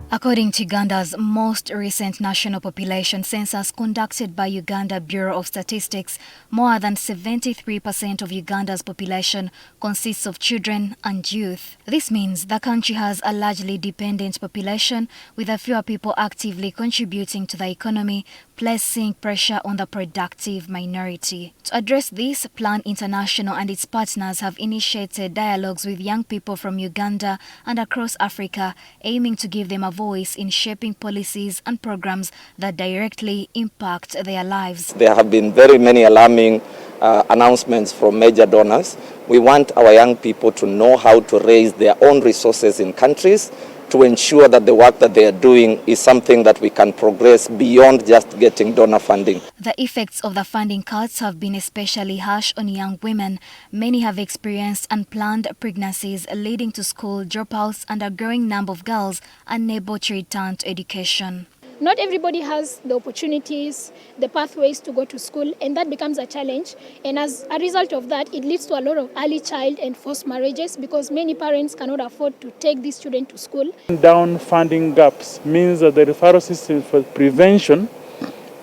According to Uganda's most recent national population census conducted by Uganda Bureau of Statistics, more than 73% of Uganda's population consists of children and youth. This means the country has a largely dependent population, with a fewer people actively contributing to the economy, placing pressure on the productive minority. To address this, Plan International and its partners have initiated dialogues with young people from Uganda and across Africa, aiming to give them a voice in shaping policies and programs that directly impact their lives. There have been very many alarming announcements from major donors. We want our young people to know how to raise their own resources in countries to ensure that the work that they are doing is something that we can progress beyond just getting donor funding. The effects of the funding cuts have been especially harsh on young women. Many have experienced unplanned pregnancies, leading to school dropouts and a growing number of girls unable to return to education. Not everybody has the opportunities, the pathways to go to school, and that becomes a challenge. And as a result of that, it leads to a lot of early child and forced marriages because many parents cannot afford to take these children to school. Down funding gaps means that the referral system for prevention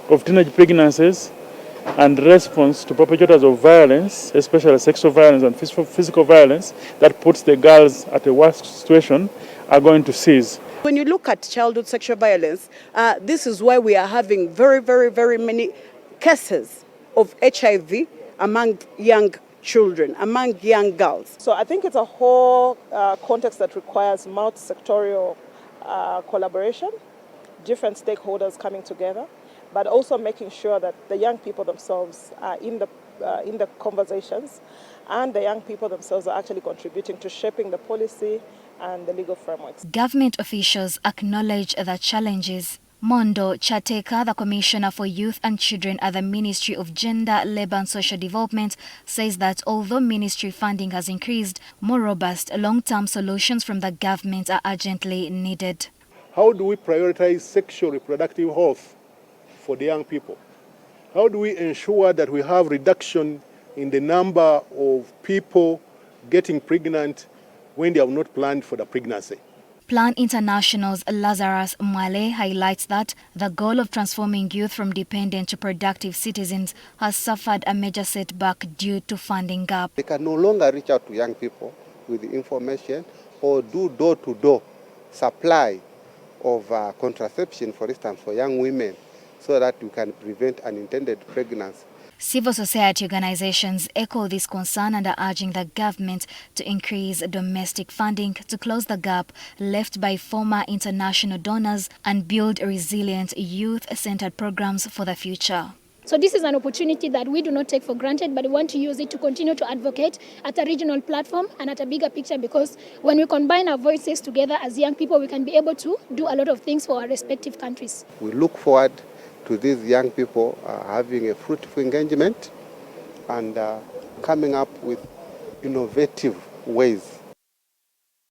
of teenage pregnancies and response to perpetrators of violence, especially sexual violence and physical violence, that puts the girls at a worse situation, are going to cease. When you look at childhood sexual violence, this is why we are having very many cases of HIV among young children, among young girls. So I think it's a whole context that requires multi-sectorial collaboration, different stakeholders coming together, but also making sure that the young people themselves are in the conversations, and the young people themselves are actually contributing to shaping the policy and the legal frameworks. Government officials acknowledge the challenges. Mondo Chateka, the Commissioner for Youth and Children at the Ministry of Gender, Labour and Social Development, says that although ministry funding has increased, more robust long-term solutions from the government are urgently needed. How do we prioritize sexual reproductive health for the young people? How do we ensure that we have reduction in the number of people getting pregnant when they have not planned for the pregnancy? Plan International's Lazarus Mwale highlights that the goal of transforming youth from dependent to productive citizens has suffered a major setback due to funding gap. They can no longer reach out to young people with the information or do door-to-door supply of contraception, for instance, for young women, so that we can prevent unintended pregnancy. Civil society organizations echo this concern and are urging the government to increase domestic funding to close the gap left by former international donors and build resilient youth-centered programs for the future. So this is an opportunity that we do not take for granted, but we want to use it to continue to advocate at a regional platform and at a bigger picture, because when we combine our voices together as young people, we can be able to do a lot of things for our respective countries. We look forward to these young people having a fruitful engagement and coming up with innovative ways